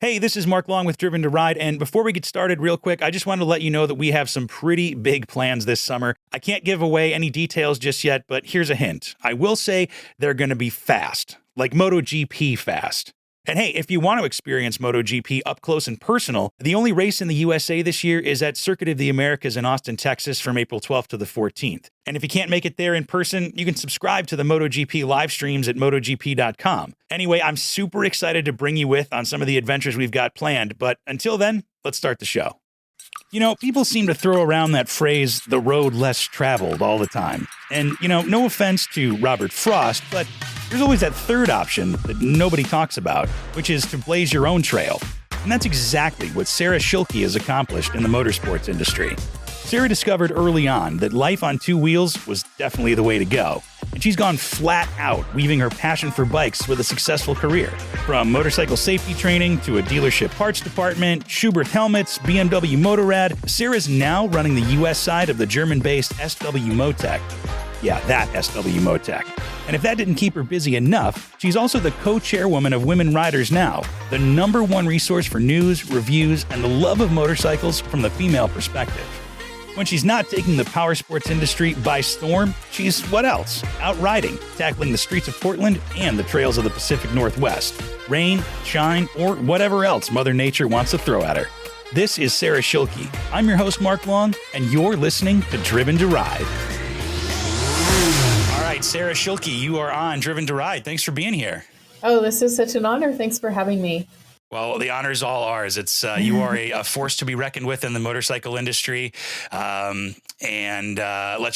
Hey, this is Mark Long with Driven to Ride. And before we get started, real quick, I just wanted to let you know that we have some pretty big plans this summer. I can't give away any details just yet, but here's a hint. I will say they're going to be fast, like MotoGP fast. And hey, if you want to experience MotoGP up close and personal, the only race in the USA this year is at Circuit of the Americas in Austin, Texas from April 12th to the 14th. And if you can't make it there in person, you can subscribe to the MotoGP live streams at MotoGP.com. Anyway, I'm super excited to bring you with on some of the adventures we've got planned. But until then, let's start the show. You know, people seem to throw around that phrase, the road less traveled, all the time. And, no offense to Robert Frost, but there's always that third option that nobody talks about, which is to blaze your own trail. And that's exactly what Sarah Schilke has accomplished in the motorsports industry. Sarah discovered early on that life on two wheels was definitely the way to go. And she's gone flat out, weaving her passion for bikes with a successful career. From motorcycle safety training to a dealership parts department, Schubert helmets, BMW Motorrad, Sarah's now running the US side of the German-based SW-Motech. Yeah, that SW-Motech. And if that didn't keep her busy enough, she's also the co-chairwoman of Women Riders Now, the #1 resource for news, reviews, and the love of motorcycles from the female perspective. When she's not taking the powersports industry by storm, she's what else? Out riding, tackling the streets of Portland and the trails of the Pacific Northwest. Rain, shine, or whatever else Mother Nature wants to throw at her. This is Sarah Schilke. I'm your host, Mark Long, and you're listening to Driven to Ride. All right, Sarah Schilke, you are on Driven to Ride. Thanks for being here. Oh, this is such an honor. Thanks for having me. Well, the honor is all ours. It's you are a force to be reckoned with in the motorcycle industry. Let's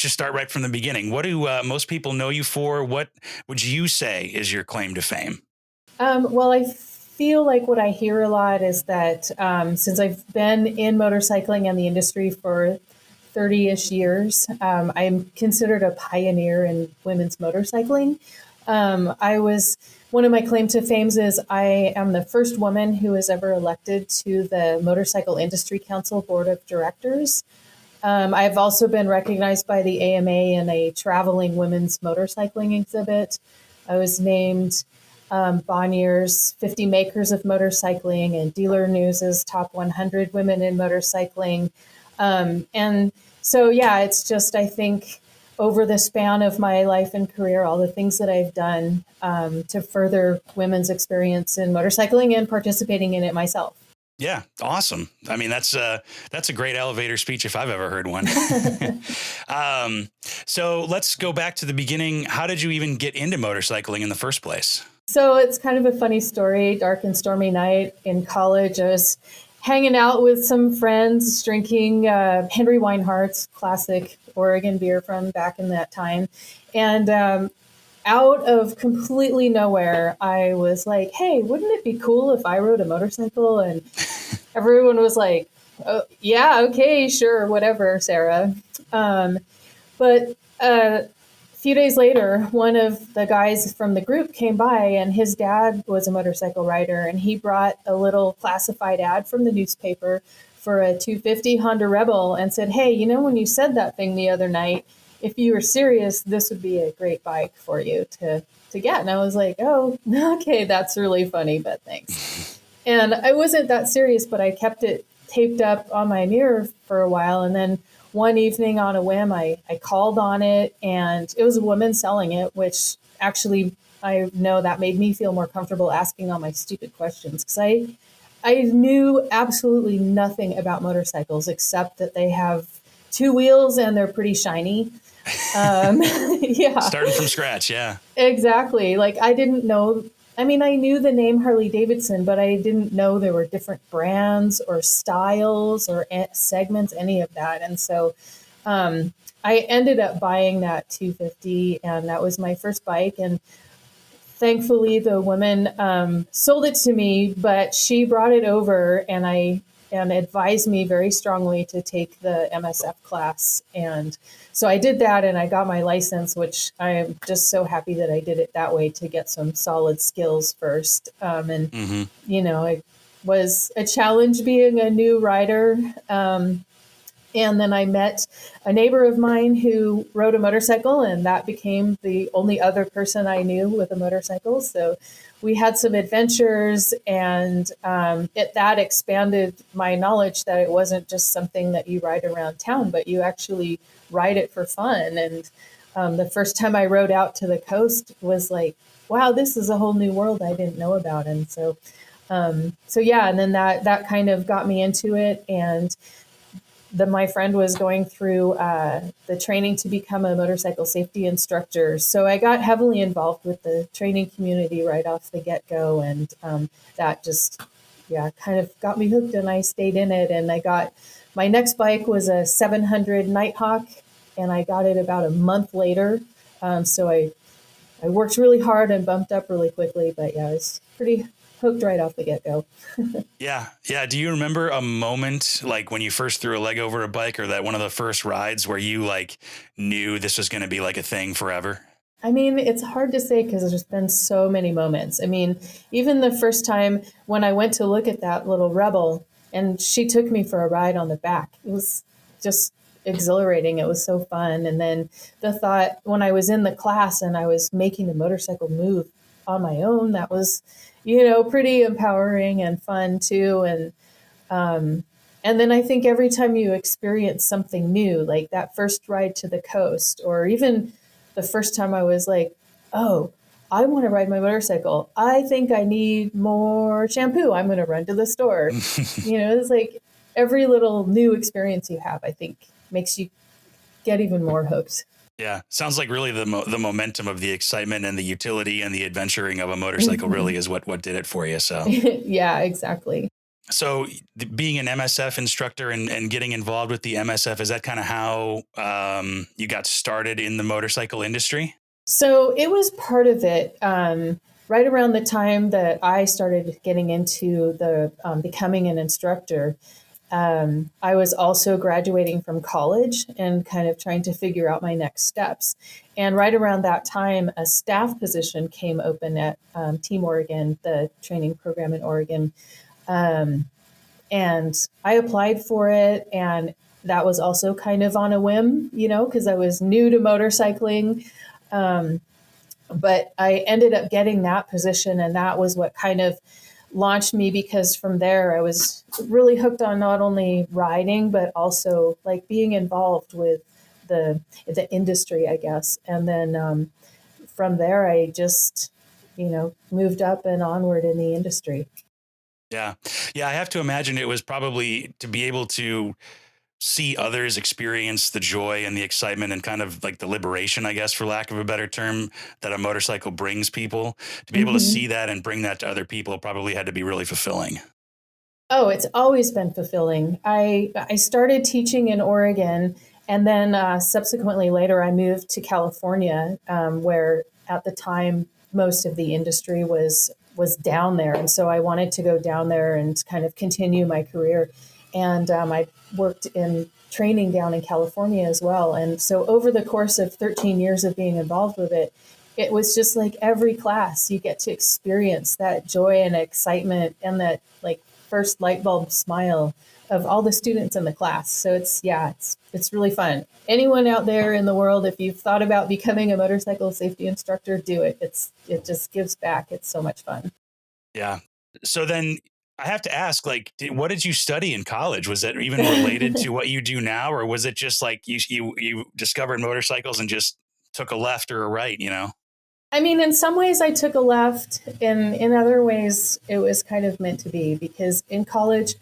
just start right from the beginning. What do most people know you for? What would you say is your claim to fame? Well, I feel like what I hear a lot is that since I've been in motorcycling and the industry for 30-ish years, I'm considered a pioneer in women's motorcycling. One of my claim to fame is I am the first woman who was ever elected to the Motorcycle Industry Council Board of Directors. I've also been recognized by the AMA in a traveling women's motorcycling exhibit. I was named Bonnier's 50 Makers of Motorcycling and Dealer News's Top 100 Women in Motorcycling. It's just, I think, over the span of my life and career, all the things that I've done to further women's experience in motorcycling and participating in it myself. Yeah, awesome. I mean, that's a great elevator speech if I've ever heard one. So let's go back to the beginning. How did you even get into motorcycling in the first place? So it's kind of a funny story. Dark and stormy night in college. I was hanging out with some friends, drinking Henry Weinhardt's classic Oregon beer from back in that time. And out of completely nowhere, I was like, hey, wouldn't it be cool if I rode a motorcycle? And everyone was like, oh, yeah, okay, sure, whatever, Sarah. But a few days later, one of the guys from the group came by, and his dad was a motorcycle rider, and he brought a little classified ad from the newspaper for a 250 Honda Rebel and said, hey, when you said that thing the other night, if you were serious, this would be a great bike for you to get. And I was like, oh, okay, that's really funny, but thanks. And I wasn't that serious, but I kept it taped up on my mirror for a while. And then one evening on a whim, I called on it, and it was a woman selling it, which actually I know that made me feel more comfortable asking all my stupid questions, because I knew absolutely nothing about motorcycles except that they have two wheels and they're pretty shiny. Yeah. Starting from scratch. Yeah, exactly. Like I didn't know. I mean, I knew the name Harley Davidson, but I didn't know there were different brands or styles or segments, any of that. And so I ended up buying that 250, and that was my first bike. And thankfully, the woman sold it to me, but she brought it over and advised me very strongly to take the MSF class. And so I did that, and I got my license, which I am just so happy that I did it that way to get some solid skills first. It was a challenge being a new rider. And then I met a neighbor of mine who rode a motorcycle, and that became the only other person I knew with a motorcycle. So we had some adventures, and that expanded my knowledge that it wasn't just something that you ride around town, but you actually ride it for fun. And the first time I rode out to the coast was like, wow, this is a whole new world I didn't know about. And so yeah, and then that kind of got me into it. And my friend was going through the training to become a motorcycle safety instructor. So I got heavily involved with the training community right off the get-go. And that just, yeah, kind of got me hooked, and I stayed in it. And my next bike was a 700 Nighthawk, and I got it about a month later. So I worked really hard and bumped up really quickly. But yeah, I was pretty hooked right off the get-go. Yeah. Yeah. Do you remember a moment like when you first threw a leg over a bike, or that one of the first rides where you like knew this was going to be like a thing forever? I mean, it's hard to say because there's been so many moments. I mean, even the first time when I went to look at that little Rebel and she took me for a ride on the back, it was just exhilarating. It was so fun. And then the thought when I was in the class and I was making the motorcycle move on my own, that was, pretty empowering and fun too. And then I think every time you experience something new, like that first ride to the coast, or even the first time I was like, oh, I want to ride my motorcycle. I think I need more shampoo. I'm going to run to the store. It's like every little new experience you have, I think, makes you get even more hooked. Yeah. Sounds like really the momentum of the excitement and the utility and the adventuring of a motorcycle really is what did it for you. So yeah, exactly. So being an MSF instructor and getting involved with the MSF, is that kind of how you got started in the motorcycle industry? So it was part of it. Right around the time that I started getting into the becoming an instructor, I was also graduating from college and kind of trying to figure out my next steps. And right around that time, a staff position came open at Team Oregon, the training program in Oregon. And I applied for it, and that was also kind of on a whim, because I was new to motorcycling. But I ended up getting that position, and that was what kind of launched me, because from there I was really hooked on not only riding, but also like being involved with the industry, I guess. And then from there, I just, moved up and onward in the industry. Yeah. Yeah. I have to imagine it was probably to be able to see others experience the joy and the excitement and kind of like the liberation, I guess, for lack of a better term, that a motorcycle brings people. To be able to see that and bring that to other people probably had to be really fulfilling. Oh, it's always been fulfilling. I started teaching in Oregon, and then subsequently later I moved to California, where at the time most of the industry was down there, and so I wanted to go down there and kind of continue my career. And I worked in training down in California as well. And so over the course of 13 years of being involved with it, it was just like every class you get to experience that joy and excitement and that like first light bulb smile of all the students in the class. So it's really fun. Anyone out there in the world, if you've thought about becoming a motorcycle safety instructor, do it. It just gives back. It's so much fun. Yeah. So then I have to ask, like, what did you study in college? Was that even related to what you do now? Or was it just like you discovered motorcycles and just took a left or a right, I mean, in some ways I took a left, and in other ways it was kind of meant to be, because in college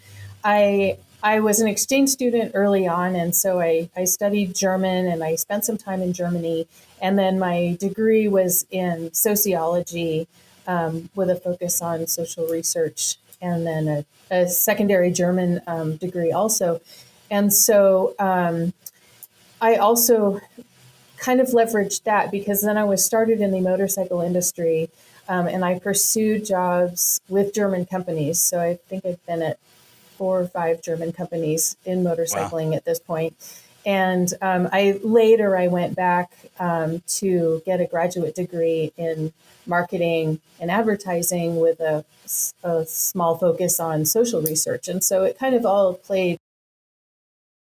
I was an exchange student early on, and so I studied German and I spent some time in Germany, and then my degree was in sociology with a focus on social research, and then a secondary German degree also. And so I also kind of leveraged that, because then I was started in the motorcycle industry, and I pursued jobs with German companies. So I think I've been at 4 or 5 German companies in motorcycling Wow. at this point. And I went back to get a graduate degree in marketing and advertising with a small focus on social research. And so it kind of all played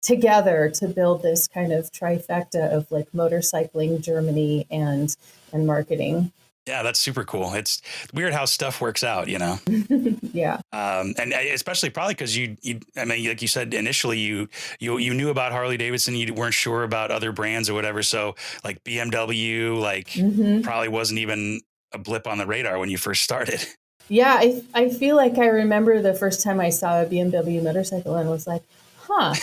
together to build this kind of trifecta of like motorcycling, Germany, and marketing. Yeah, that's super cool. It's weird how stuff works out, you know? Yeah. And especially probably because I mean, like you said initially, you knew about Harley Davidson, you weren't sure about other brands or whatever. So like BMW, like Hmm. probably wasn't even a blip on the radar when you first started. Yeah, I feel like I remember the first time I saw a BMW motorcycle and was like, huh,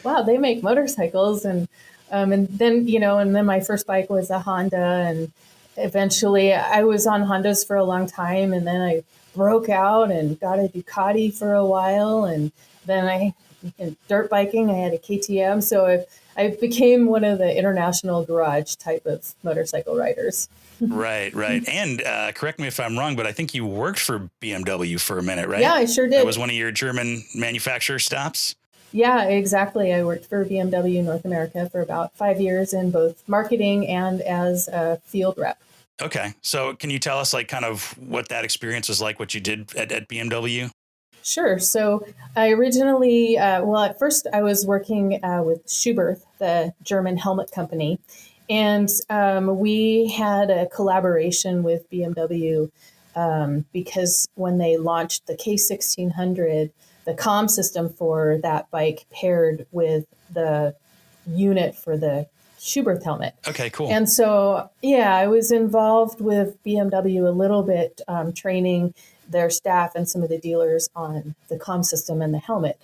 wow, they make motorcycles. And then, and then my first bike was a Honda. And eventually I was on Hondas for a long time. And then I broke out and got a Ducati for a while. And then in dirt biking, I had a KTM. So I became one of the international garage type of motorcycle riders. Right, right. And correct me if I'm wrong, but I think you worked for BMW for a minute, Yeah, right? I sure That was did. one of your German manufacturer stops. Yeah, exactly. I worked for BMW North America for about 5 years in both marketing and as a field rep. Okay. So can you tell us like kind of what that experience was like, what you did at BMW? Sure. So I originally, well, at first I was working with Schubert, the German helmet company, and we had a collaboration with BMW because when they launched the K1600, the comm system for that bike paired with the unit for the Schubert helmet. Okay, cool. And so, yeah, I was involved with BMW a little bit, training their staff and some of the dealers on the comm system and the helmet.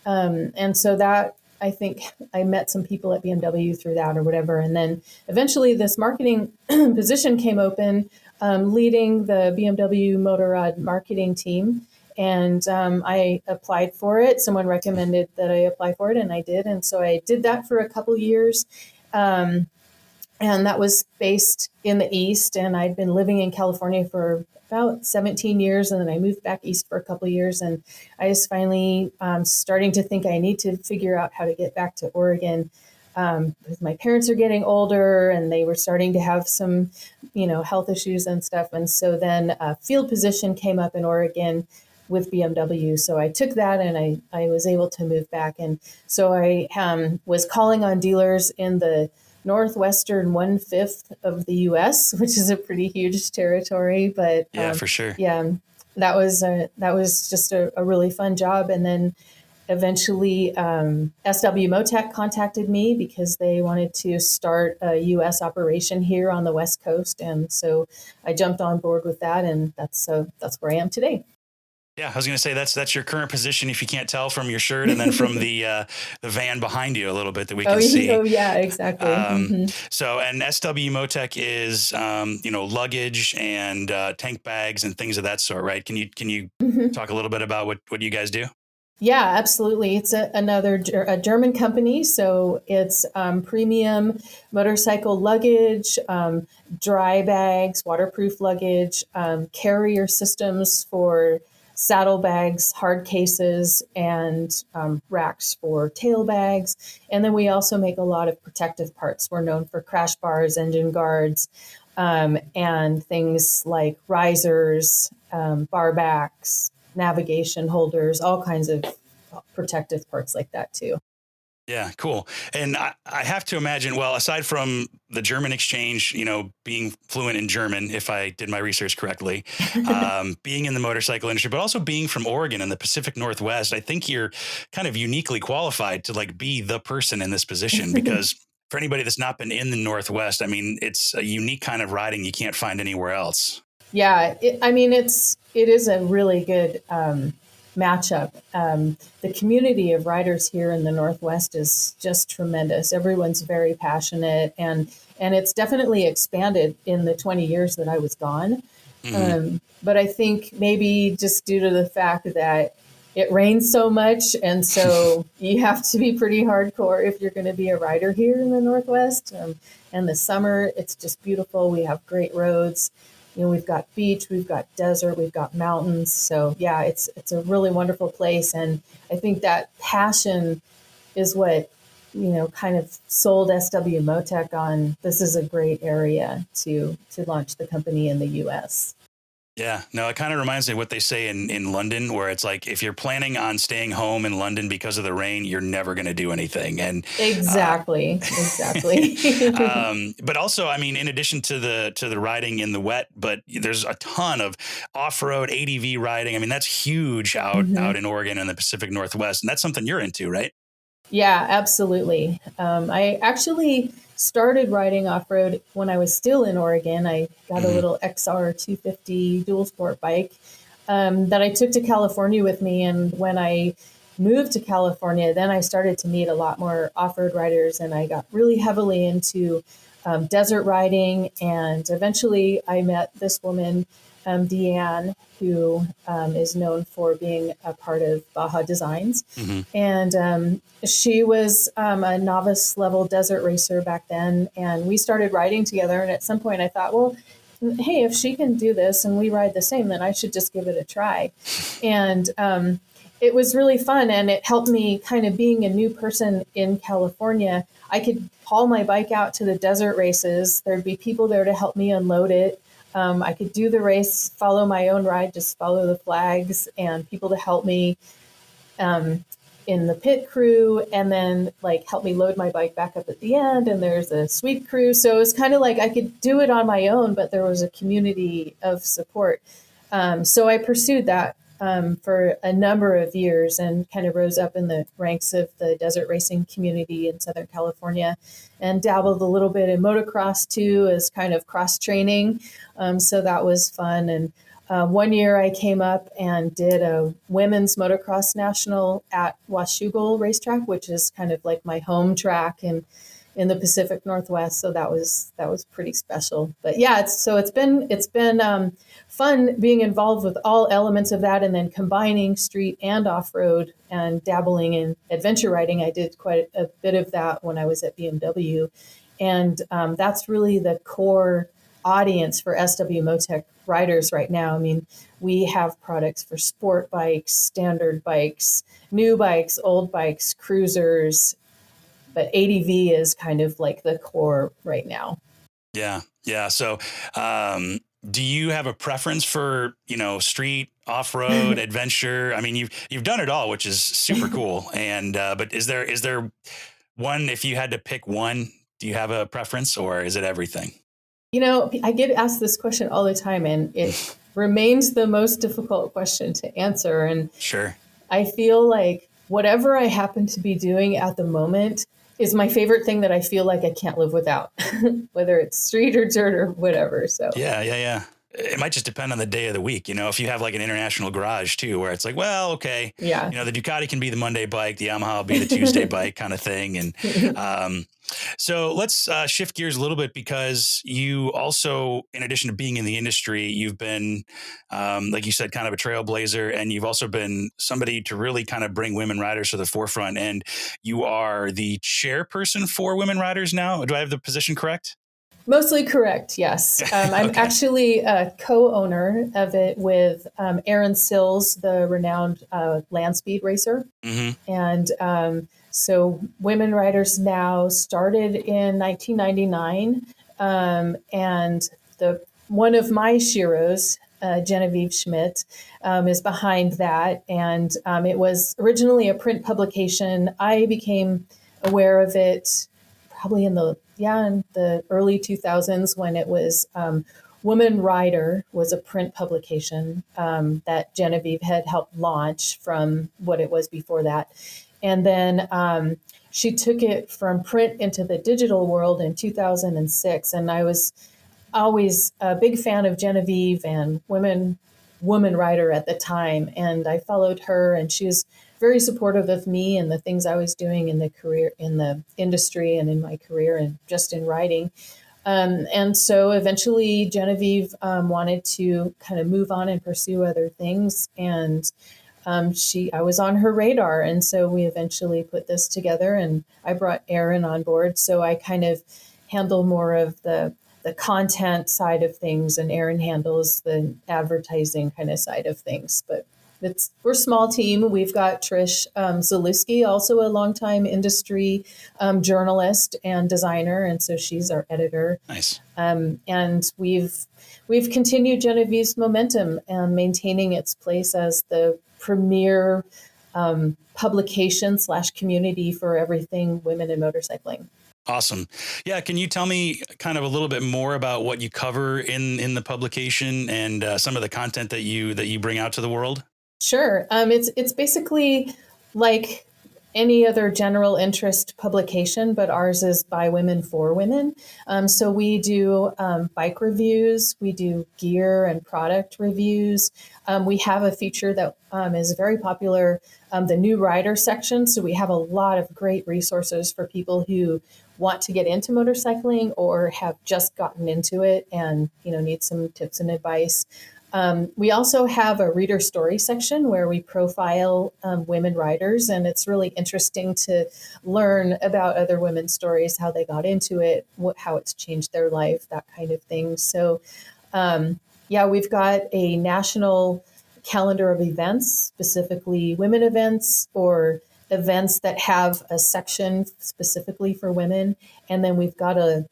And so that I think I met some people at BMW through that or whatever. And then eventually this marketing position came open, leading the BMW Motorrad marketing team. And I applied for it. Someone recommended that I apply for it, and I did. And so I did that for a couple years. Um, and that was based in the East. And I'd been living in California for about 17 years, and then I moved back east for a couple of years. And I was finally starting to think I need to figure out how to get back to Oregon because my parents are getting older, and they were starting to have some, health issues and stuff. And so then a field position came up in Oregon with BMW. So I took that, and I was able to move back. And so I was calling on dealers in the northwestern 1/5 of the U.S., which is a pretty huge territory. But Yeah, for sure. yeah, that was just a really fun job. And then eventually, SW-Motech contacted me because they wanted to start a U.S. operation here on the West Coast, and so I jumped on board with that, and that's where I am today. Yeah, I was going to say that's your current position if you can't tell from your shirt and then from the van behind you a little bit that we can see. Oh yeah, exactly. Um, so and SW Motec is luggage and tank bags and things of that sort, right? Can you Hmm. talk a little bit about what you guys do? Yeah, absolutely. It's a German company, so it's premium motorcycle luggage, dry bags, waterproof luggage, carrier systems for saddlebags, hard cases, and racks for tail bags. And then we also make a lot of protective parts. We're known for crash bars, engine guards, and things like risers, bar backs, navigation holders, all kinds of protective parts like that too. Yeah, cool. And I have to imagine, well, aside from the German exchange, being fluent in German, if I did my research correctly, being in the motorcycle industry, but also being from Oregon and the Pacific Northwest, I think you're kind of uniquely qualified to like be the person in this position because for anybody that's not been in the Northwest, I mean, it's a unique kind of riding you can't find anywhere else. Yeah, I mean it is a really good matchup. The community of riders here in the Northwest is just tremendous. Everyone's very passionate, and it's definitely expanded in the 20 years that I was gone. Hmm. But I think maybe just due to the fact that it rains so much, and so you have to be pretty hardcore if you're going to be a rider here in the Northwest. And the summer, it's just beautiful. We have great roads. We've got beach, we've got desert, we've got mountains. So yeah, it's a really wonderful place, and I think that passion is what kind of sold SW Motec on. This is a great area to launch the company in the U.S. Yeah, no, it kind of reminds me of what they say in London, where it's like if you're planning on staying home in London because of the rain, you're never going to do anything. And uh, Exactly. Exactly. but also, I mean, in addition to the riding in the wet, but there's a ton of off-road ADV riding. I mean, that's huge out hmm in Oregon and the Pacific Northwest, and that's something you're into, right? Yeah, absolutely. I actually started riding off road when I was still in Oregon. I got a Hmm. little XR 250 dual sport bike that I took to California with me. And when I moved to California, then I started to meet a lot more off road riders, and I got really heavily into desert riding. And eventually, I met this woman, Deanne, who is known for being a part of Baja Designs. Hmm. And she was a novice level desert racer back then. And we started riding together. And at some point, I thought, well, hey, if she can do this and we ride the same, then I should just give it a try. And it was really fun. And it helped me kind of being a new person in California. I could haul my bike out to the desert races. There'd be people there to help me unload it. I could do the race, follow my own ride, just follow the flags, and people to help me um, in the pit crew, and then like help me load my bike back up at the end. And there's a sweep crew. So it was kind of like I could do it on my own, but there was a community of support. So I pursued that for a number of years and kind of rose up in the ranks of the desert racing community in Southern California and dabbled a little bit in motocross too as kind of cross training. So that was fun. And one year I came up and did a women's motocross national at Washougal racetrack, which is kind of like my home track in the Pacific Northwest. So that was pretty special. But yeah, it's been fun being involved with all elements of that, and then combining street and off road and dabbling in adventure riding. I did quite a bit of that when I was at BMW, and that's really the core audience for SW-Motech riders right now. I mean, we have products for sport bikes, standard bikes, new bikes, old bikes, cruisers, but ADV is kind of like the core right now. Yeah, yeah. So, do you have a preference for street, off road, adventure? I mean, you've done it all, which is super cool. And but is there one, if you had to pick one? Do you have a preference, or is it everything? I get asked this question all the time, and it remains the most difficult question to answer. And Sure. I feel like whatever I happen to be doing at the moment is my favorite thing that I feel like I can't live without, whether it's street or dirt or whatever. So, Yeah, yeah, yeah. It might just depend on the day of the week. If you have like an international garage too, where it's like, well, okay, yeah. the Ducati can be the Monday bike, the Yamaha will be the Tuesday bike kind of thing. And um, so let's shift gears a little bit, because you also, in addition to being in the industry, you've been, like you said, kind of a trailblazer, and you've also been somebody to really kind of bring women riders to the forefront. And you are the chairperson for women riders now. Do I have the position correct? Mostly correct, yes. I'm Okay. actually a co-owner of it with Aaron Sills, the renowned land speed racer. Hmm. And so Women Riders Now started in 1999. And the one of my sheroes, Genevieve Schmidt, is behind that. And it was originally a print publication. I became aware of it probably in the early 2000s, when it was Woman Rider was a print publication that Genevieve had helped launch from what it was before that. And then she took it from print into the digital world in 2006. And I was always a big fan of Genevieve and woman writer at the time, and I followed her, and she was very supportive of me and the things I was doing in the industry and in my career and just in writing. And so eventually Genevieve wanted to kind of move on and pursue other things, and I was on her radar, and so we eventually put this together, and I brought Aaron on board, so I kind of handle more of the content side of things, and Aaron handles the advertising kind of side of things. But we're a small team. We've got Trish Zalewski, also a longtime industry journalist and designer, and so she's our editor. Nice. And we've continued Genevieve's momentum and maintaining its place as the premier publication / community for everything women in motorcycling. Awesome. Yeah. Can you tell me kind of a little bit more about what you cover in the publication and some of the content that you bring out to the world? Sure. It's basically like any other general interest publication, but ours is by women for women. So we do bike reviews, we do gear and product reviews. We have a feature that is very popular, the new rider section. So we have a lot of great resources for people who want to get into motorcycling or have just gotten into it and need some tips and advice. We also have a reader story section where we profile women riders, and it's really interesting to learn about other women's stories, how they got into it, how it's changed their life, that kind of thing. So, we've got a national calendar of events, specifically women events or events that have a section specifically for women. And then we've got a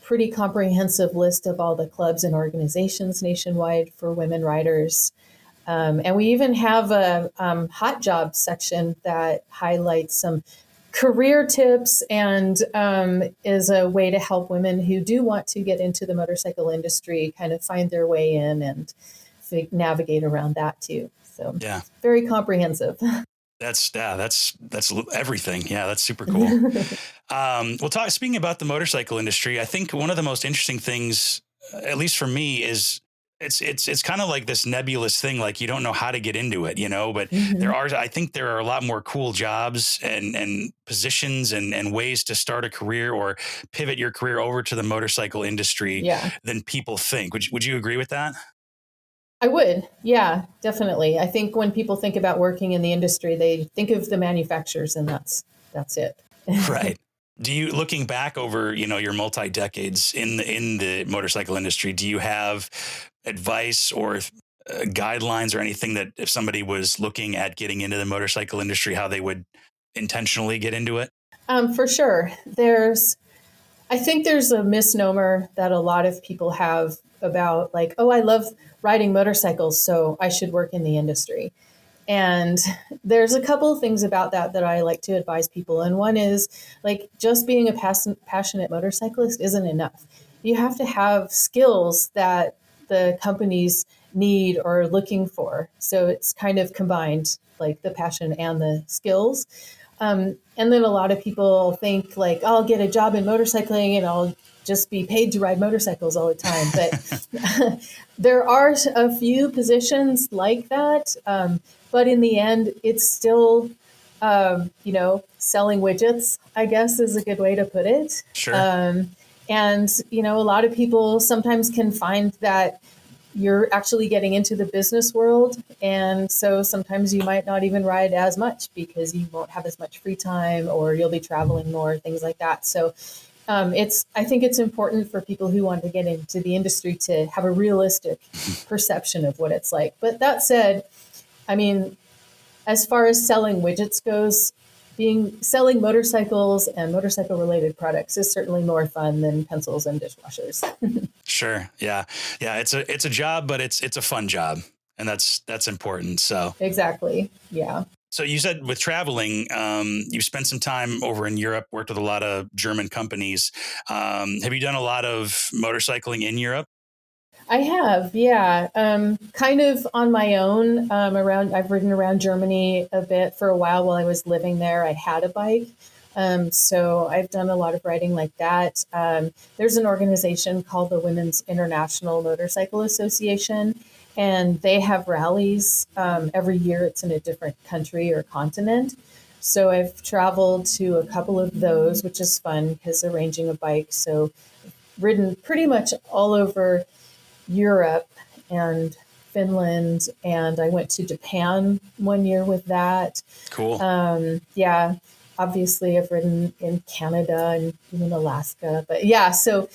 pretty comprehensive list of all the clubs and organizations nationwide for women riders. And we even have a hot job section that highlights some career tips and is a way to help women who do want to get into the motorcycle industry kind of find their way in and navigate around that too. So yeah, very comprehensive. That's everything. Yeah, that's super cool. Speaking about the motorcycle industry, I think one of the most interesting things, at least for me, is it's kind of like this nebulous thing. Like you don't know how to get into it, but I think there are a lot more cool jobs and positions and ways to start a career or pivot your career over to the motorcycle industry than people think. Would you agree with that? I would. Yeah, definitely. I think when people think about working in the industry, they think of the manufacturers and that's it. Right. Do you, looking back over, your multi-decades in the motorcycle industry, do you have advice or guidelines or anything that if somebody was looking at getting into the motorcycle industry, how they would intentionally get into it? For sure. I think there's a misnomer that a lot of people have about like, oh, I love riding motorcycles, so I should work in the industry. And there's a couple of things about that I like to advise people. And one is like just being a passionate motorcyclist isn't enough. You have to have skills that the companies need or are looking for. So it's kind of combined, like the passion and the skills. And then a lot of people think like, I'll get a job in motorcycling and I'll just be paid to ride motorcycles all the time. But there are a few positions like that. But in the end, it's still, selling widgets, I guess is a good way to put it. Sure. And, a lot of people sometimes can find that you're actually getting into the business world. And so sometimes you might not even ride as much because you won't have as much free time or you'll be traveling more, things like that. So I think it's important for people who want to get into the industry to have a realistic perception of what it's like. But that said, I mean, as far as selling widgets goes, selling motorcycles and motorcycle related products is certainly more fun than pencils and dishwashers. Sure. Yeah. Yeah. It's a job, but it's a fun job, and that's important. So exactly. Yeah. So you said with traveling, you spent some time over in Europe, worked with a lot of German companies. Have you done a lot of motorcycling in Europe? I have, yeah. Kind of on my own I've ridden around Germany a bit for a while I was living there. I had a bike. So I've done a lot of riding like that. There's an organization called the Women's International Motorcycle Association, and they have rallies every year. It's in a different country or continent. So I've traveled to a couple of those, which is fun because arranging a bike. So ridden pretty much all over Europe and Finland, and I went to Japan one year with that. Cool. Yeah, obviously I've ridden in Canada and even Alaska, but yeah, so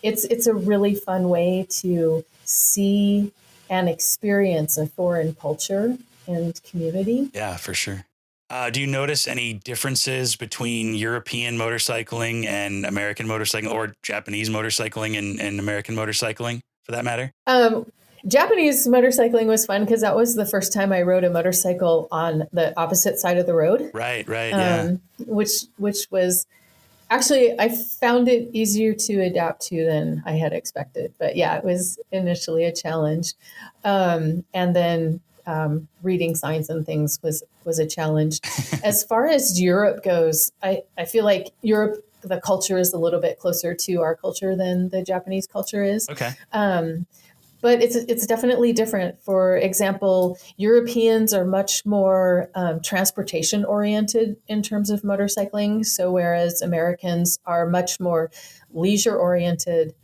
it's a really fun way to see and experience a foreign culture and community. Yeah, for sure. Do you notice any differences between European motorcycling and American motorcycling, or Japanese motorcycling and American motorcycling for that matter? Um, Japanese motorcycling was fun because that was the first time I rode a motorcycle on the opposite side of the road, Right, yeah. which was actually, I found it easier to adapt to than I had expected. But yeah, it was initially a challenge. And then reading signs and things was a challenge. As far as Europe goes, I feel like Europe, the culture is a little bit closer to our culture than the Japanese culture is. Okay. But it's definitely different. For example, Europeans are much more transportation oriented in terms of motorcycling. So whereas Americans are much more leisure oriented,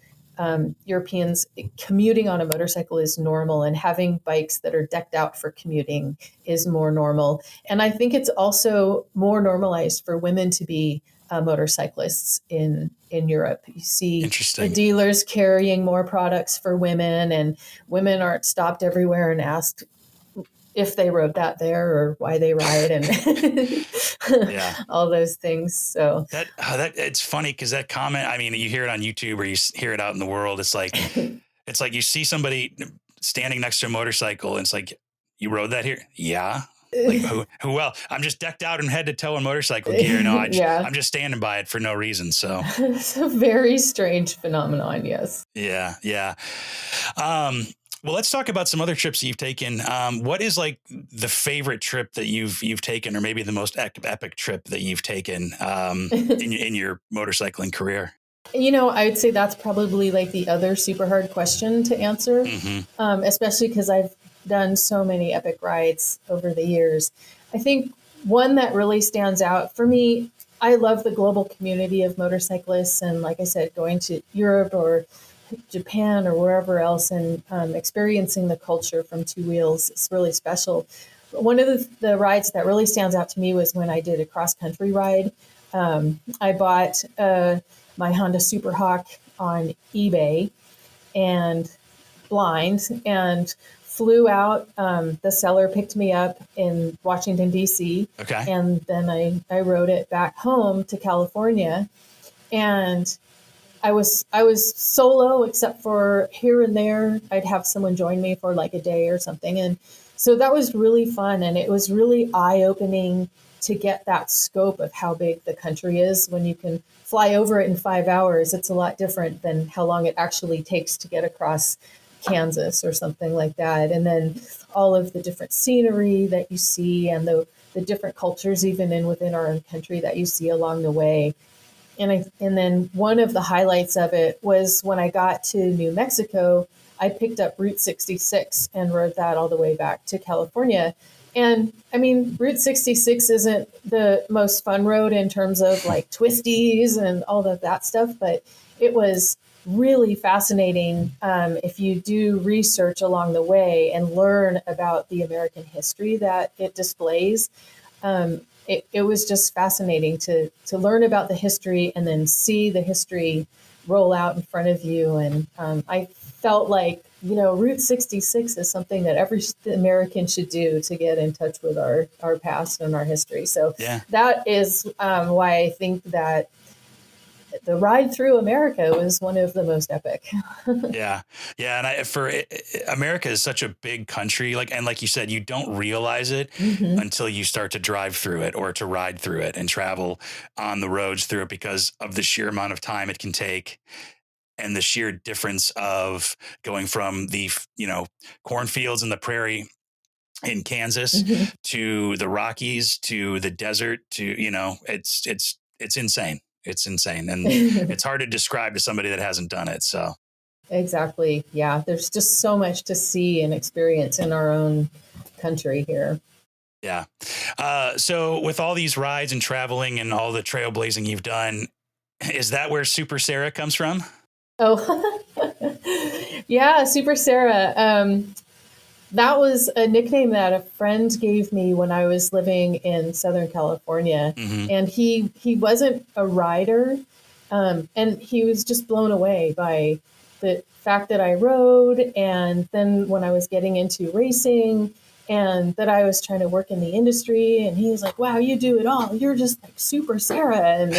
Europeans, commuting on a motorcycle is normal, and having bikes that are decked out for commuting is more normal. And I think it's also more normalized for women to be motorcyclists in Europe. You see the dealers carrying more products for women, and women aren't stopped everywhere and asked if they rode that there or why they ride, and all those things. So that it's funny because that comment, I mean, you hear it on YouTube or you hear it out in the world. It's like you see somebody standing next to a motorcycle and it's like, you rode that here? Yeah. Like who well, I'm just decked out in head to toe in motorcycle gear. No, I'm just standing by it for no reason. So it's a very strange phenomenon. Yes. Yeah. Well, let's talk about some other trips that you've taken. What is like the favorite trip that you've taken, or maybe the most epic trip that you've taken in your motorcycling career? I would say that's probably like the other super hard question to answer, especially because I've done so many epic rides over the years. I think one that really stands out for me, I love the global community of motorcyclists. And like I said, going to Europe or Japan or wherever else and experiencing the culture from two wheels is really special. But one of the rides that really stands out to me was when I did a cross-country ride. I bought my Honda Super Hawk on eBay and blind and flew out. The seller picked me up in Washington, D.C. Okay. And then I rode it back home to California. And I was solo, except for here and there, I'd have someone join me for like a day or something. And so that was really fun. And it was really eye-opening to get that scope of how big the country is. When you can fly over it in 5 hours, it's a lot different than how long it actually takes to get across Kansas or something like that. And then all of the different scenery that you see, and the different cultures even within our own country that you see along the way. And then one of the highlights of it was when I got to New Mexico, I picked up Route 66 and rode that all the way back to California. And I mean, Route 66 isn't the most fun road in terms of like twisties and all of that stuff, but it was really fascinating if you do research along the way and learn about the American history that it displays. It was just fascinating to learn about the history and then see the history roll out in front of you. And I felt like, Route 66 is something that every American should do to get in touch with our past and our history. So that is why I think that the ride through America was one of the most epic. Yeah. And America is such a big country. Like you said, you don't realize it until you start to drive through it or to ride through it and travel on the roads through it, because of the sheer amount of time it can take and the sheer difference of going from the, cornfields and the prairie in Kansas to the Rockies, to the desert, to, it's insane. It's insane. And it's hard to describe to somebody that hasn't done it. So exactly. Yeah. There's just so much to see and experience in our own country here. Yeah. So with all these rides and traveling and all the trailblazing you've done, is that where Super Sarah comes from? Oh, yeah. Super Sarah. That was a nickname that a friend gave me when I was living in Southern California. And he wasn't a rider. And he was just blown away by the fact that I rode. And then when I was getting into racing and that I was trying to work in the industry. And he was like, wow, you do it all. You're just like super Sarah. And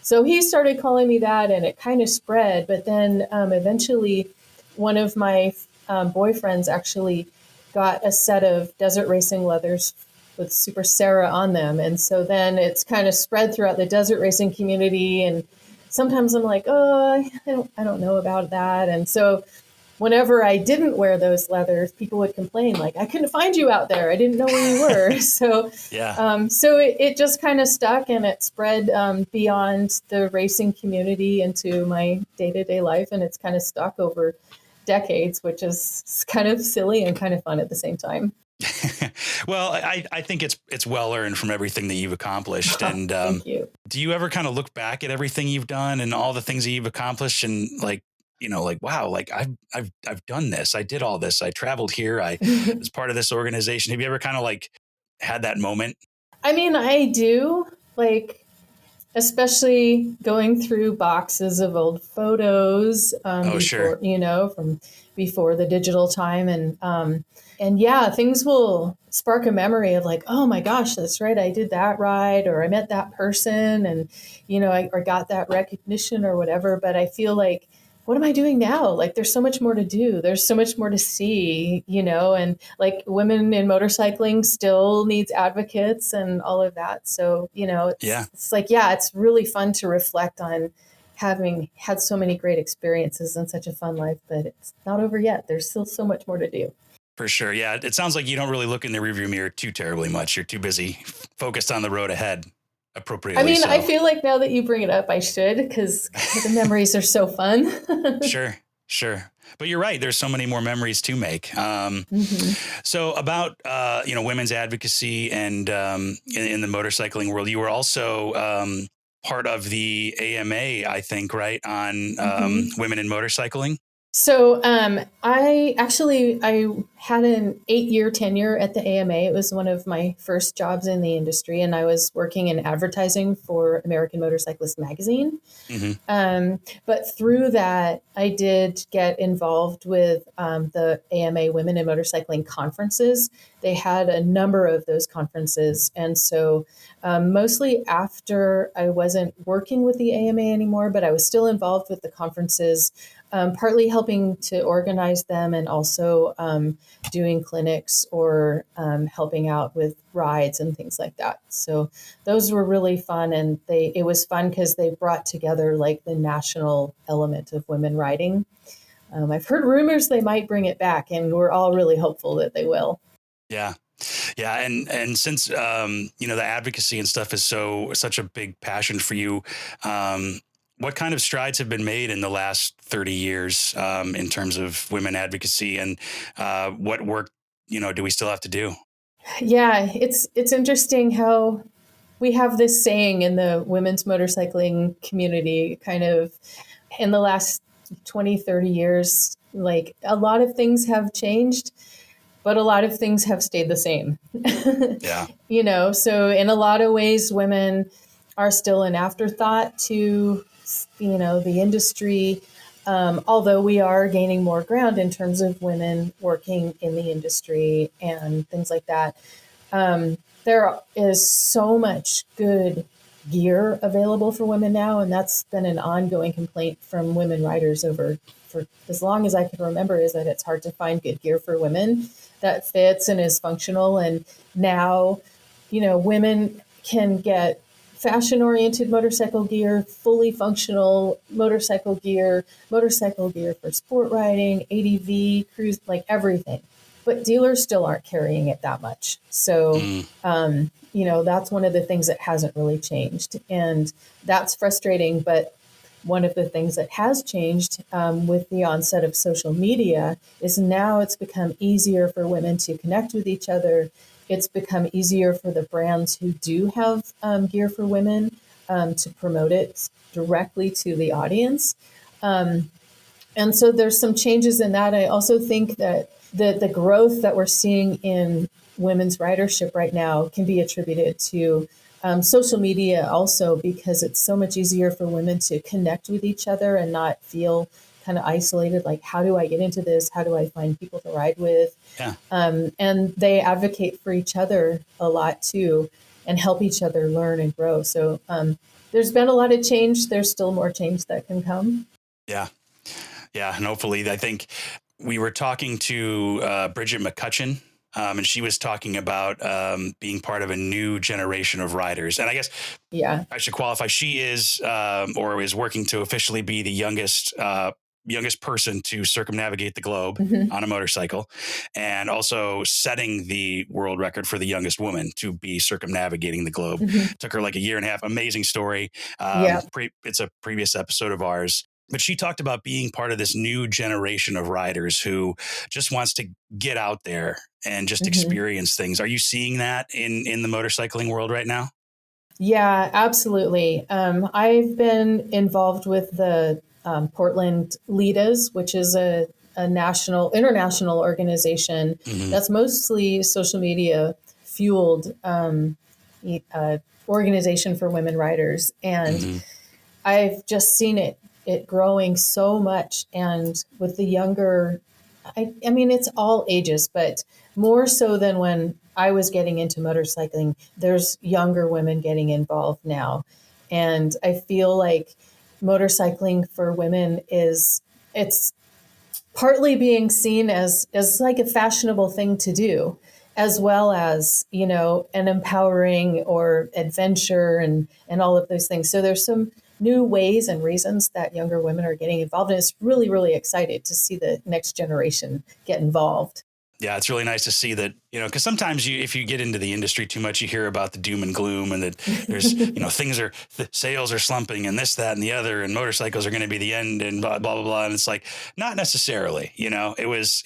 so he started calling me that, and it kind of spread. But then eventually one of my boyfriends actually got a set of desert racing leathers with Super Sarah on them. And so then it's kind of spread throughout the desert racing community. And sometimes I'm like, oh, I don't know about that. And so whenever I didn't wear those leathers, people would complain, like, I couldn't find you out there. I didn't know where you were. So, so it just kind of stuck, and it spread beyond the racing community into my day-to-day life. And it's kind of stuck over decades, which is kind of silly and kind of fun at the same time. Well, I think it's well earned from everything that you've accomplished. And Thank you. do you ever kind of look back at everything you've done and all the things that you've accomplished and like, wow, like I've done this. I did all this. I traveled here. I was part of this organization. Have you ever kind of like had that moment? I mean, I do, like, especially going through boxes of old photos, before, sure. From before the digital time. And yeah, things will spark a memory of like, oh my gosh, that's right. I did that ride, or I met that person, and, or got that recognition or whatever. But I feel like, what am I doing now? Like, there's so much more to do. There's so much more to see, and like women in motorcycling still needs advocates and all of that. So, it's like, it's really fun to reflect on having had so many great experiences and such a fun life, but it's not over yet. There's still so much more to do. For sure. Yeah. It sounds like you don't really look in the rearview mirror too terribly much. You're too busy focused on the road ahead. Appropriately. I mean, so. I feel like now that you bring it up, I should, because the memories are so fun. Sure. But you're right. There's so many more memories to make. So about, women's advocacy and in the motorcycling world, you were also part of the AMA, I think, right, on women in motorcycling. So I had an 8-year tenure at the AMA. It was one of my first jobs in the industry, and I was working in advertising for American Motorcyclist magazine. But through that, I did get involved with the AMA Women in Motorcycling conferences. They had a number of those conferences. And so mostly after I wasn't working with the AMA anymore, but I was still involved with the conferences, partly helping to organize them, and also doing clinics or helping out with rides and things like that. So those were really fun, and it was fun because they brought together like the national element of women riding. I've heard rumors they might bring it back, and we're all really hopeful that they will. Yeah. And since, the advocacy and stuff is such a big passion for you, what kind of strides have been made in the last 30 years in terms of women advocacy, and what work, do we still have to do? Yeah, it's interesting how we have this saying in the women's motorcycling community, kind of in the last 20, 30 years, like a lot of things have changed, but a lot of things have stayed the same. Yeah. So in a lot of ways, women are still an afterthought to, the industry, although we are gaining more ground in terms of women working in the industry and things like that. There is so much good gear available for women now, and that's been an ongoing complaint from women riders for as long as I can remember, is that it's hard to find good gear for women that fits and is functional. And now, women can get fashion-oriented motorcycle gear, fully functional motorcycle gear for sport riding, ADV, cruise, like everything. But dealers still aren't carrying it that much. So, that's one of the things that hasn't really changed. And that's frustrating. But one of the things that has changed with the onset of social media is now it's become easier for women to connect with each other. It's become easier for the brands who do have gear for women to promote it directly to the audience. And so there's some changes in that. I also think that the growth that we're seeing in women's ridership right now can be attributed to social media also, because it's so much easier for women to connect with each other and not feel kind of isolated, like, how do I get into this? How do I find people to ride with? Yeah. And they advocate for each other a lot too, and help each other learn and grow. So there's been a lot of change. There's still more change that can come. Yeah. Yeah. And hopefully, I think we were talking to Bridget McCutcheon, and she was talking about being part of a new generation of riders. And I guess I should qualify. She is or is working to officially be the youngest person to circumnavigate the globe on a motorcycle, and also setting the world record for the youngest woman to be circumnavigating the globe. Took her like a year and a half. Amazing story. It's a previous episode of ours. But she talked about being part of this new generation of riders who just wants to get out there and just experience things. Are you seeing that in the motorcycling world right now? Yeah, absolutely. I've been involved with the Portland LIDAs, which is a international organization that's mostly social media fueled organization for women riders. And I've just seen it growing so much. And with the younger, I mean, it's all ages, but more so than when I was getting into motorcycling, there's younger women getting involved now. And I feel like motorcycling for women it's partly being seen as like a fashionable thing to do, as well as, an empowering or adventure and all of those things. So there's some new ways and reasons that younger women are getting involved. And it's really, really excited to see the next generation get involved. Yeah, it's really nice to see that, because sometimes if you get into the industry too much, you hear about the doom and gloom and that there's, sales are slumping and this, that, and the other, and motorcycles are going to be the end and blah, blah, blah, blah. And it's like, not necessarily, it was,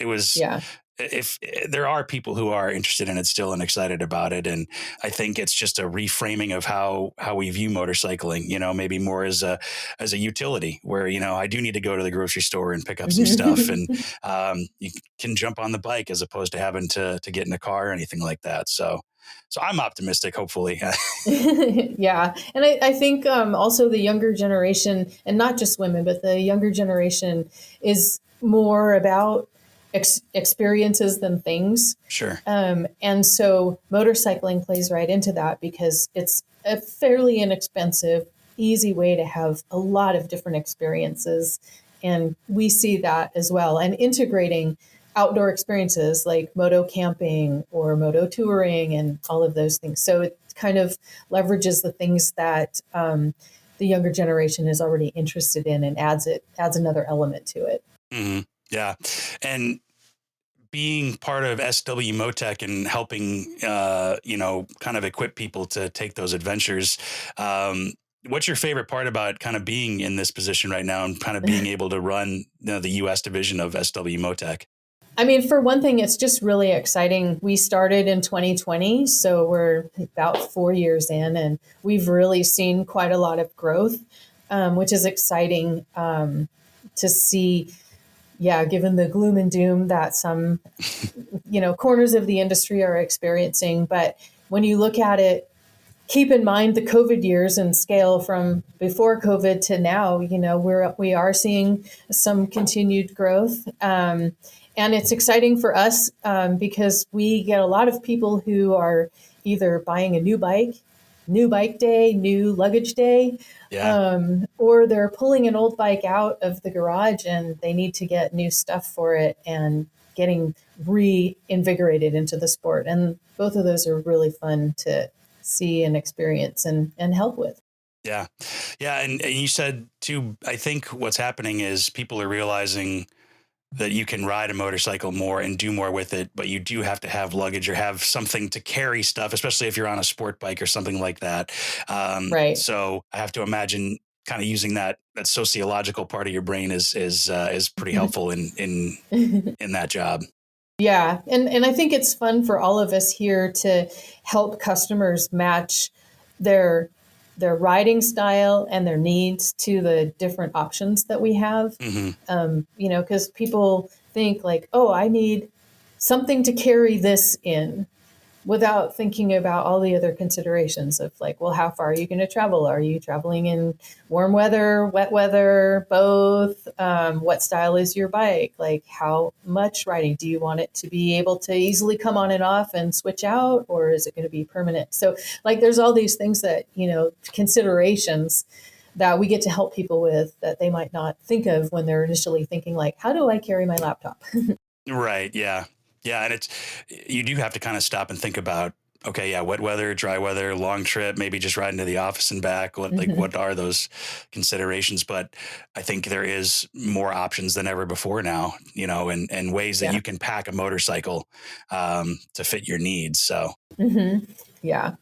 if there are people who are interested in it still and excited about it. And I think it's just a reframing of how we view motorcycling, maybe more as a utility where, I do need to go to the grocery store and pick up some stuff and you can jump on the bike as opposed to having to get in a car or anything like that. So I'm optimistic, hopefully. Yeah. And I think also the younger generation, and not just women, but the younger generation is more about experiences than things. Sure. And so motorcycling plays right into that because it's a fairly inexpensive, easy way to have a lot of different experiences. And we see that as well. And integrating outdoor experiences like moto camping or moto touring and all of those things. So it kind of leverages the things that the younger generation is already interested in and adds another element to it. Mm-hmm. Yeah. And being part of SW-Motech and helping, kind of equip people to take those adventures. What's your favorite part about kind of being in this position right now and kind of being able to run the U.S. division of SW-Motech? I mean, for one thing, it's just really exciting. We started in 2020, so we're about 4 years in, and we've really seen quite a lot of growth, which is exciting to see. Yeah, given the gloom and doom that some, corners of the industry are experiencing. But when you look at it, keep in mind the COVID years and scale from before COVID to now, we are seeing some continued growth. And it's exciting for us because we get a lot of people who are either buying a new bike day, new luggage day, or they're pulling an old bike out of the garage and they need to get new stuff for it and getting reinvigorated into the sport. And both of those are really fun to see and experience and help with. Yeah. Yeah. And you said too, I think what's happening is people are realizing that you can ride a motorcycle more and do more with it, but you do have to have luggage or have something to carry stuff, especially if you're on a sport bike or something like that. Right. So I have to imagine kind of using that sociological part of your brain is pretty helpful in that job. Yeah. And I think it's fun for all of us here to help customers match their riding style and their needs to the different options that we have. Because people think like, oh, I need something to carry this in. without thinking about all the other considerations of like, well, how far are you going to travel? Are you traveling in warm weather, wet weather, both? What style is your bike? Like, how much riding? Do you want it to be able to easily come on and off and switch out, or is it going to be permanent? So, like, there's all these things that, considerations that we get to help people with that they might not think of when they're initially thinking, like, how do I carry my laptop? Right. Yeah. Yeah. And you do have to kind of stop and think about, okay, yeah, wet weather, dry weather, long trip, maybe just riding to the office and back. What are those considerations? But I think there is more options than ever before now, and ways that Yeah. you can pack a motorcycle to fit your needs. So, Yeah.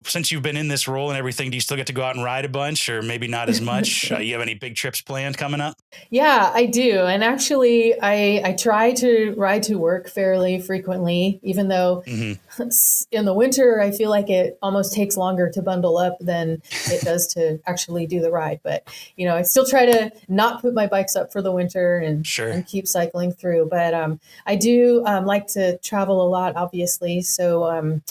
since you've been in this role and everything, do you still get to go out and ride a bunch, or maybe not as much? You have any big trips planned coming up? Yeah, I do. And actually, I try to ride to work fairly frequently, even though in the winter, I feel like it almost takes longer to bundle up than it does to actually do the ride. But, I still try to not put my bikes up for the winter and keep cycling through. But I do like to travel a lot, obviously. So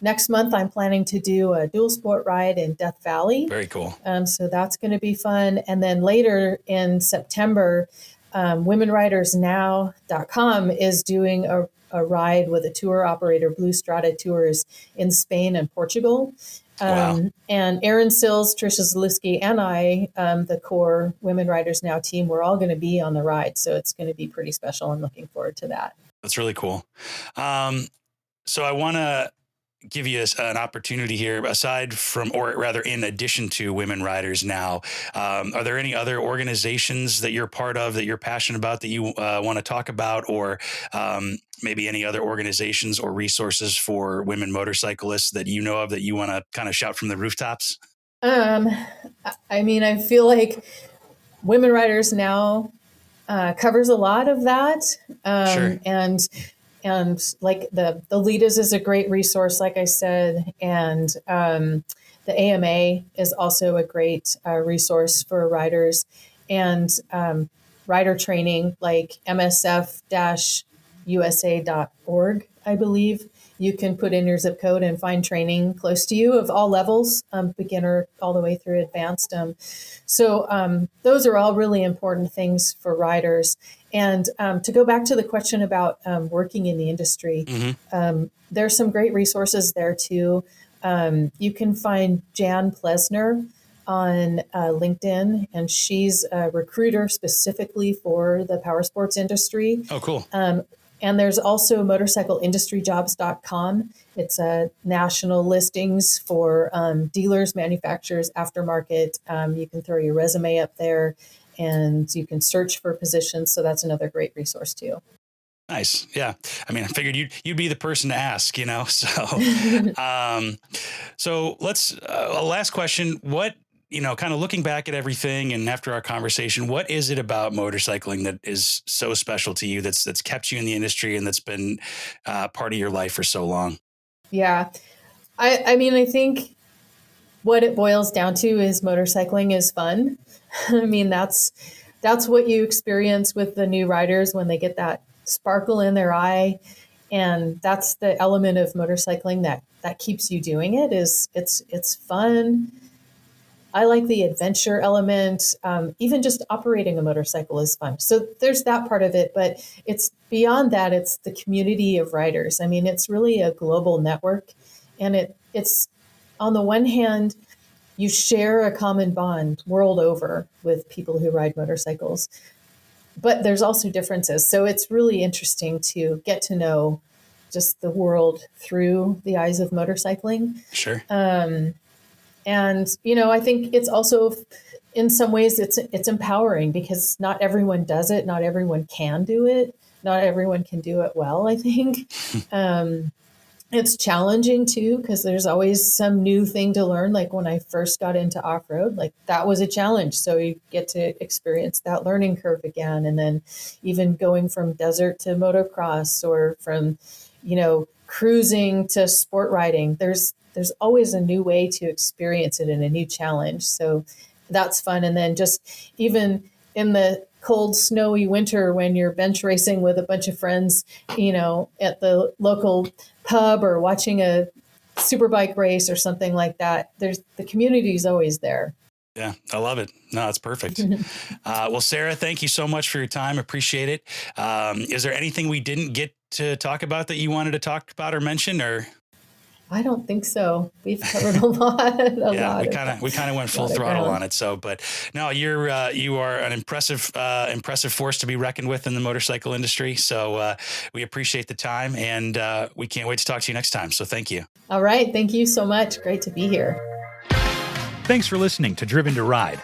next month, I'm planning to do a dual sport ride in Death Valley. Very cool. So that's going to be fun. And then later in September, womenridersnow.com is doing a ride with a tour operator, Blue Strata Tours, in Spain and Portugal. Wow. And Erin Sills, Trisha Zalisky, and I, the core Women Riders Now team, we're all going to be on the ride. So it's going to be pretty special. I'm looking forward to that. That's really cool. So I want to give you an opportunity here, aside from, or rather in addition to Women Riders Now, are there any other organizations that you're part of that you're passionate about that you want to talk about, or maybe any other organizations or resources for women motorcyclists that you know of that you want to kind of shout from the rooftops? I feel like Women Riders Now covers a lot of that. And like the LEADers is a great resource, like I said, and the AMA is also a great resource for riders, and rider training like msf-usa.org, I believe. You can put in your zip code and find training close to you of all levels, beginner all the way through advanced. So those are all really important things for riders. And to go back to the question about working in the industry, there's some great resources there too. You can find Jan Plesner on LinkedIn, and she's a recruiter specifically for the powersports industry. Oh, cool. And there's also motorcycleindustryjobs.com. It's a national listings for dealers, manufacturers, aftermarket. You can throw your resume up there and you can search for positions. So that's another great resource too. Nice. Yeah. I figured you'd be the person to ask, so, so let's, last question. What, kind of looking back at everything and after our conversation, what is it about motorcycling that is so special to you that's kept you in the industry and that's been part of your life for so long? Yeah. I think what it boils down to is motorcycling is fun. That's what you experience with the new riders when they get that sparkle in their eye. And that's the element of motorcycling that keeps you doing it. Is it's fun. I like the adventure element. Even just operating a motorcycle is fun. So there's that part of it, but it's beyond that. It's the community of riders. It's really a global network, and it's on the one hand, you share a common bond world over with people who ride motorcycles, but there's also differences. So it's really interesting to get to know just the world through the eyes of motorcycling. Sure. And, I think it's also, in some ways, it's empowering because not everyone does it. Not everyone can do it. Not everyone can do it well, I think. It's challenging, too, because there's always some new thing to learn. Like when I first got into off-road, like that was a challenge. So you get to experience that learning curve again. And then even going from desert to motocross or from, cruising to sport riding, there's always a new way to experience it and a new challenge. So that's fun. And then just even in the cold, snowy winter when you're bench racing with a bunch of friends, at the local pub or watching a superbike race or something like that. The community is always there. Yeah, I love it. No, it's perfect. Well, Sarah, thank you so much for your time. Appreciate it. Is there anything we didn't get to talk about that you wanted to talk about or mention, or? I don't think so. We've covered a lot. We kind of went full throttle on it. So, but no, you are an impressive force to be reckoned with in the motorcycle industry. So we appreciate the time, and we can't wait to talk to you next time. So thank you. All right. Thank you so much. Great to be here. Thanks for listening to Driven to Ride.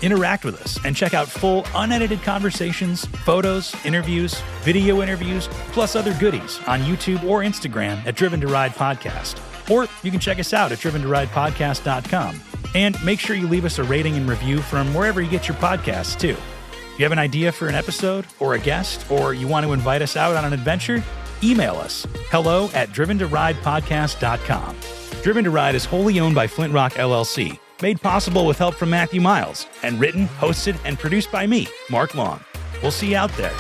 Interact with us and check out full unedited conversations, photos, interviews, video interviews, plus other goodies on YouTube or Instagram at Driven to Ride Podcast. Or you can check us out at driventoridepodcast.com. And make sure you leave us a rating and review from wherever you get your podcasts too. If you have an idea for an episode or a guest, or you want to invite us out on an adventure, email us hello@driventoridepodcast.com. Driven to Ride is wholly owned by Flint Rock LLC, made possible with help from Matthew Miles, and written, hosted, and produced by me, Mark Long. We'll see you out there.